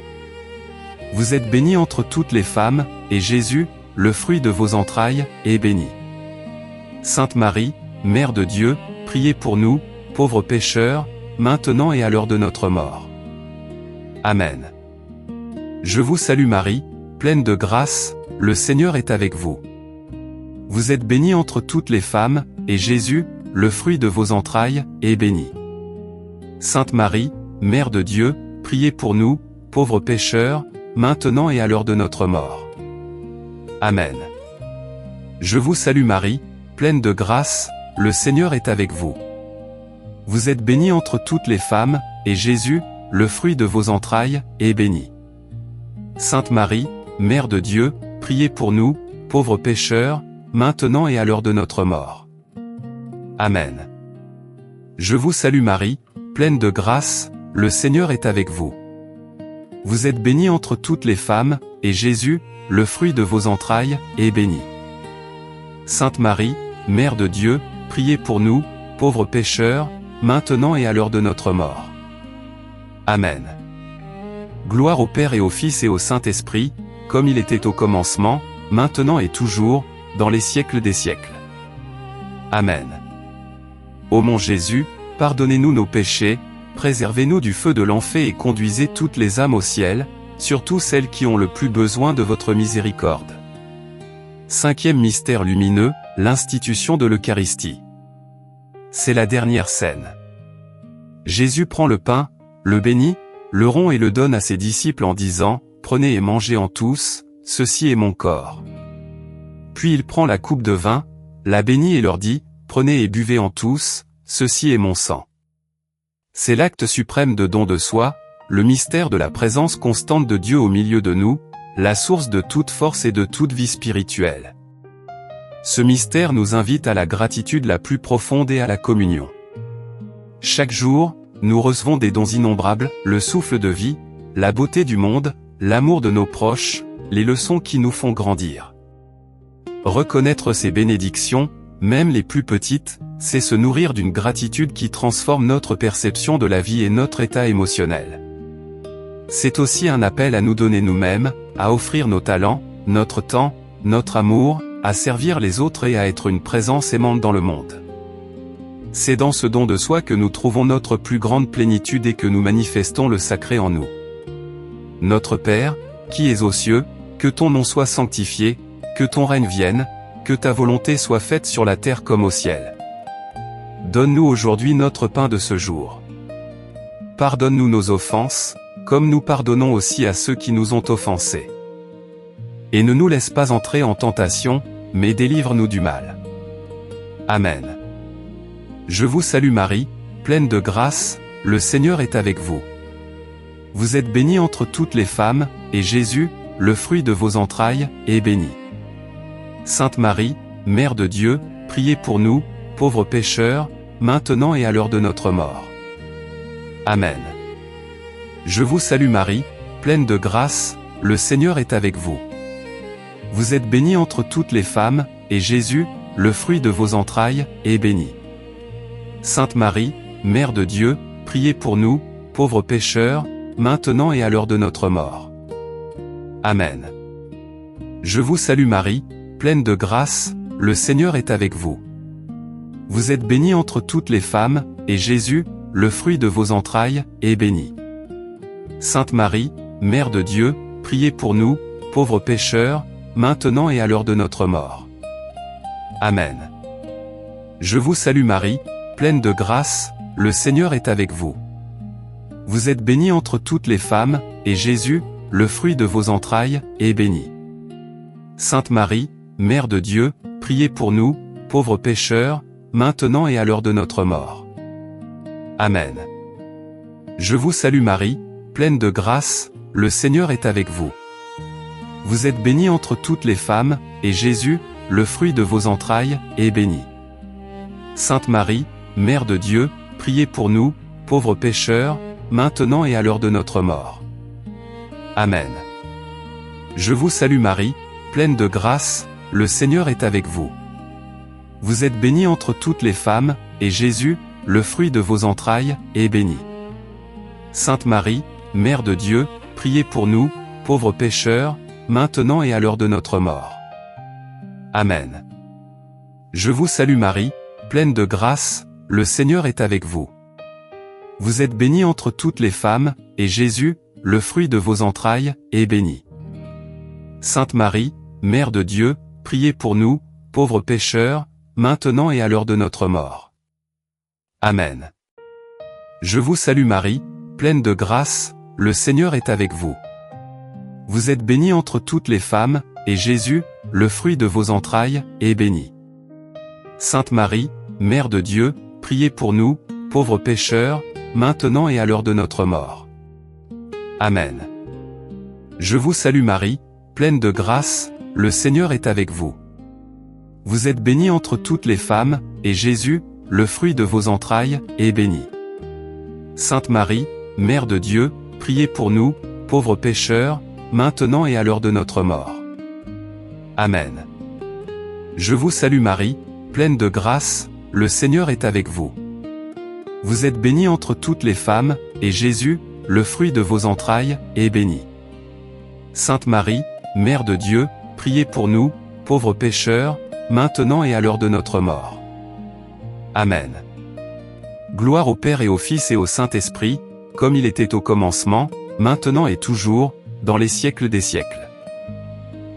Vous êtes bénie entre toutes les femmes, et Jésus, le fruit de vos entrailles, est béni. Sainte Marie, Mère de Dieu, priez pour nous, pauvres pécheurs, maintenant et à l'heure de notre mort. Amen. Je vous salue Marie, pleine de grâce, le Seigneur est avec vous. Vous êtes bénie entre toutes les femmes, et Jésus, le fruit de vos entrailles, est béni. Sainte Marie, Mère de Dieu, priez pour nous, pauvres pécheurs, maintenant et à l'heure de notre mort. Amen. Je vous salue Marie, pleine de grâce, le Seigneur est avec vous. Vous êtes bénie entre toutes les femmes, et Jésus, le fruit de vos entrailles, est béni. Sainte Marie, Mère de Dieu, priez pour nous, pauvres pécheurs, maintenant et à l'heure de notre mort. Amen. Je vous salue Marie, pleine de grâce, le Seigneur est avec vous. Vous êtes bénie entre toutes les femmes, et Jésus, le fruit de vos entrailles, est béni. Sainte Marie, Mère de Dieu, priez pour nous, pauvres pécheurs, maintenant et à l'heure de notre mort. Amen. Gloire au Père et au Fils et au Saint-Esprit, comme il était au commencement, maintenant et toujours, dans les siècles des siècles. Amen. Ô mon Jésus, pardonnez-nous nos péchés, préservez-nous du feu de l'enfer et conduisez toutes les âmes au ciel, surtout celles qui ont le plus besoin de votre miséricorde. Cinquième mystère lumineux, l'institution de l'Eucharistie. C'est la dernière scène. Jésus prend le pain, le bénit, le rompt et le donne à ses disciples en disant, « Prenez et mangez en tous, ceci est mon corps. » Puis il prend la coupe de vin, la bénit et leur dit, « Prenez et buvez en tous, ceci est mon sang. » C'est l'acte suprême de don de soi, le mystère de la présence constante de Dieu au milieu de nous, la source de toute force et de toute vie spirituelle. Ce mystère nous invite à la gratitude la plus profonde et à la communion. Chaque jour, nous recevons des dons innombrables, le souffle de vie, la beauté du monde, l'amour de nos proches, les leçons qui nous font grandir. Reconnaître ces bénédictions, même les plus petites, c'est se nourrir d'une gratitude qui transforme notre perception de la vie et notre état émotionnel. C'est aussi un appel à nous donner nous-mêmes, à offrir nos talents, notre temps, notre amour, à servir les autres et à être une présence aimante dans le monde. C'est dans ce don de soi que nous trouvons notre plus grande plénitude et que nous manifestons le sacré en nous. Notre Père, qui es aux cieux, que ton nom soit sanctifié, que ton règne vienne, que ta volonté soit faite sur la terre comme au ciel. Donne-nous aujourd'hui notre pain de ce jour. Pardonne-nous nos offenses, comme nous pardonnons aussi à ceux qui nous ont offensés. Et ne nous laisse pas entrer en tentation, mais délivre-nous du mal. Amen. Je vous salue Marie, pleine de grâce, le Seigneur est avec vous. Vous êtes bénie entre toutes les femmes, et Jésus, le fruit de vos entrailles, est béni. Sainte Marie, Mère de Dieu, priez pour nous, pauvres pécheurs, maintenant et à l'heure de notre mort. Amen. Je vous salue Marie, pleine de grâce, le Seigneur est avec vous. Vous êtes bénie entre toutes les femmes, et Jésus, le fruit de vos entrailles, est béni. Sainte Marie, Mère de Dieu, priez pour nous, pauvres pécheurs, maintenant et à l'heure de notre mort. Amen. Je vous salue Marie, pleine de grâce, le Seigneur est avec vous. Vous êtes bénie entre toutes les femmes, et Jésus, le fruit de vos entrailles, est béni. Sainte Marie, Mère de Dieu, priez pour nous, pauvres pécheurs, maintenant et à l'heure de notre mort. Amen. Je vous salue Marie, pleine de grâce, le Seigneur est avec vous. Vous êtes bénie entre toutes les femmes, et Jésus, le fruit de vos entrailles, est béni. Sainte Marie, Mère de Dieu, priez pour nous, pauvres pécheurs, maintenant et à l'heure de notre mort. Amen. Je vous salue Marie, pleine de grâce, le Seigneur est avec vous. Vous êtes bénie entre toutes les femmes, et Jésus, le fruit de vos entrailles, est béni. Sainte Marie, Mère de Dieu, priez pour nous, pauvres pécheurs, maintenant et à l'heure de notre mort. Amen. Je vous salue Marie, pleine de grâce, le Seigneur est avec vous. Vous êtes bénie entre toutes les femmes, et Jésus, le fruit de vos entrailles, est béni. Sainte Marie, Mère de Dieu, priez pour nous, pauvres pécheurs, maintenant et à l'heure de notre mort. Amen. Je vous salue Marie, pleine de grâce, le Seigneur est avec vous. Vous êtes bénie entre toutes les femmes, et Jésus, le fruit de vos entrailles, est béni. Sainte Marie, Mère de Dieu, priez pour nous, pauvres pécheurs, maintenant et à l'heure de notre mort. Amen. Je vous salue Marie, pleine de grâce, le Seigneur est avec vous. Vous êtes bénie entre toutes les femmes, et Jésus, le fruit de vos entrailles, est béni. Sainte Marie, Mère de Dieu, priez pour nous, pauvres pécheurs, maintenant et à l'heure de notre mort. Amen. Je vous salue Marie, pleine de grâce, le Seigneur est avec vous. Vous êtes bénie entre toutes les femmes, et Jésus, le fruit de vos entrailles, est béni. Sainte Marie, Mère de Dieu, priez pour nous, pauvres pécheurs, maintenant et à l'heure de notre mort. Amen. Je vous salue Marie, pleine de grâce, le Seigneur est avec vous. Vous êtes bénie entre toutes les femmes, et Jésus, le fruit de vos entrailles, est béni. Sainte Marie, Mère de Dieu, priez pour nous, pauvres pécheurs, maintenant et à l'heure de notre mort. Amen. Gloire au Père et au Fils et au Saint-Esprit, comme il était au commencement, maintenant et toujours, dans les siècles des siècles.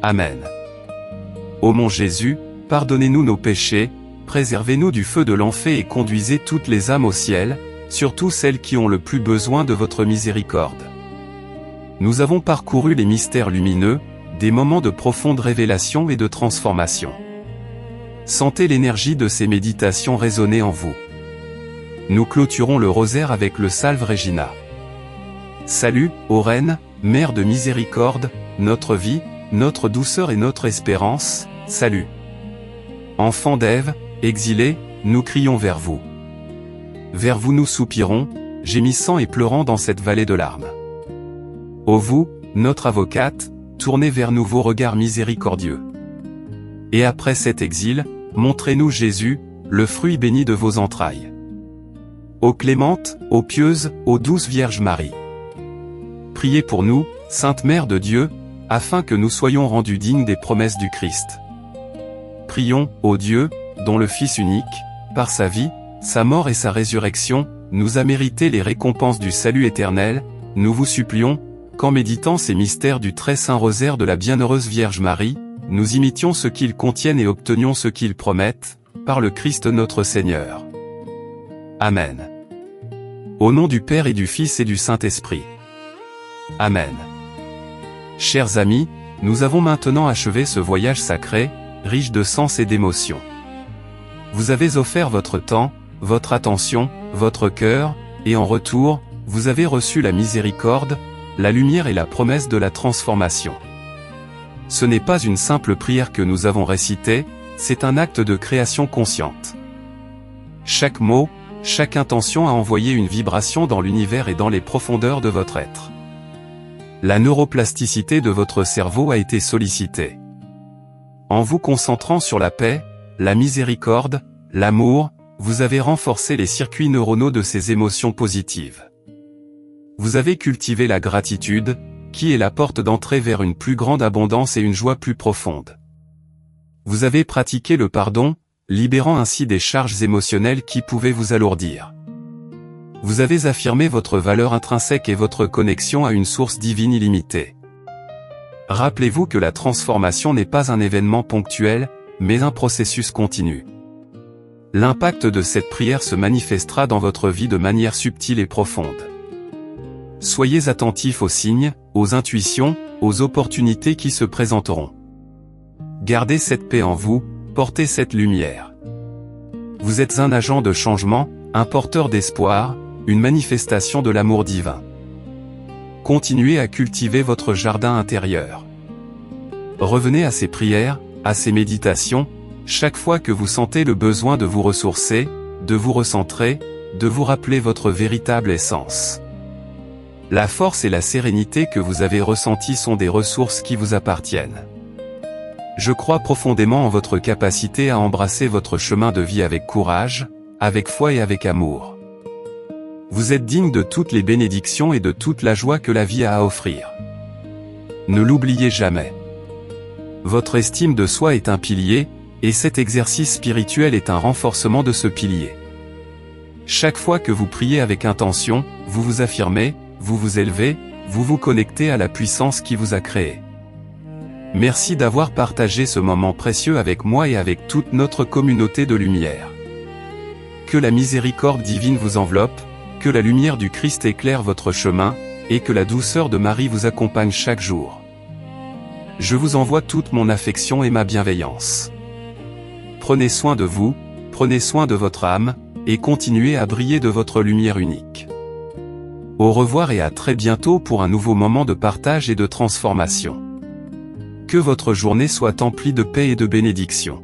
Amen. Ô mon Jésus, pardonnez-nous nos péchés, préservez-nous du feu de l'enfer et conduisez toutes les âmes au ciel, surtout celles qui ont le plus besoin de votre miséricorde. Nous avons parcouru les mystères lumineux, des moments de profonde révélation et de transformation. Sentez l'énergie de ces méditations résonner en vous. Nous clôturons le rosaire avec le Salve Regina. Salut, ô Reine, Mère de miséricorde, notre vie, notre douceur et notre espérance, salut. Enfants d'Ève, exilés, nous crions vers vous. Vers vous nous soupirons, gémissant et pleurant dans cette vallée de larmes. Ô vous, notre avocate, tournez vers nous vos regards miséricordieux. Et après cet exil, montrez-nous Jésus, le fruit béni de vos entrailles. Ô clémente, ô pieuse, ô douce Vierge Marie. Priez pour nous, Sainte Mère de Dieu, afin que nous soyons rendus dignes des promesses du Christ. Prions, ô Dieu, dont le Fils unique, par sa vie, sa mort et sa résurrection, nous a mérité les récompenses du salut éternel, nous vous supplions, qu'en méditant ces mystères du très saint rosaire de la bienheureuse Vierge Marie, nous imitions ce qu'ils contiennent et obtenions ce qu'ils promettent, par le Christ notre Seigneur. Amen. Au nom du Père et du Fils et du Saint-Esprit. Amen. Chers amis, nous avons maintenant achevé ce voyage sacré, riche de sens et d'émotions. Vous avez offert votre temps, votre attention, votre cœur, et en retour, vous avez reçu la miséricorde, la lumière et la promesse de la transformation. Ce n'est pas une simple prière que nous avons récitée, c'est un acte de création consciente. Chaque mot, chaque intention a envoyé une vibration dans l'univers et dans les profondeurs de votre être. La neuroplasticité de votre cerveau a été sollicitée. En vous concentrant sur la paix, la miséricorde, l'amour, vous avez renforcé les circuits neuronaux de ces émotions positives. Vous avez cultivé la gratitude, qui est la porte d'entrée vers une plus grande abondance et une joie plus profonde. Vous avez pratiqué le pardon, libérant ainsi des charges émotionnelles qui pouvaient vous alourdir. Vous avez affirmé votre valeur intrinsèque et votre connexion à une source divine illimitée. Rappelez-vous que la transformation n'est pas un événement ponctuel, mais un processus continu. L'impact de cette prière se manifestera dans votre vie de manière subtile et profonde. Soyez attentifs aux signes, aux intuitions, aux opportunités qui se présenteront. Gardez cette paix en vous, portez cette lumière. Vous êtes un agent de changement, un porteur d'espoir, une manifestation de l'amour divin. Continuez à cultiver votre jardin intérieur. Revenez à ces prières, à ces méditations, chaque fois que vous sentez le besoin de vous ressourcer, de vous recentrer, de vous rappeler votre véritable essence. La force et la sérénité que vous avez ressenties sont des ressources qui vous appartiennent. Je crois profondément en votre capacité à embrasser votre chemin de vie avec courage, avec foi et avec amour. Vous êtes digne de toutes les bénédictions et de toute la joie que la vie a à offrir. Ne l'oubliez jamais. Votre estime de soi est un pilier, et cet exercice spirituel est un renforcement de ce pilier. Chaque fois que vous priez avec intention, vous vous affirmez, vous vous élevez, vous vous connectez à la puissance qui vous a créé. Merci d'avoir partagé ce moment précieux avec moi et avec toute notre communauté de lumière. Que la miséricorde divine vous enveloppe, que la lumière du Christ éclaire votre chemin, et que la douceur de Marie vous accompagne chaque jour. Je vous envoie toute mon affection et ma bienveillance. Prenez soin de vous, prenez soin de votre âme, et continuez à briller de votre lumière unique. Au revoir et à très bientôt pour un nouveau moment de partage et de transformation. Que votre journée soit emplie de paix et de bénédiction.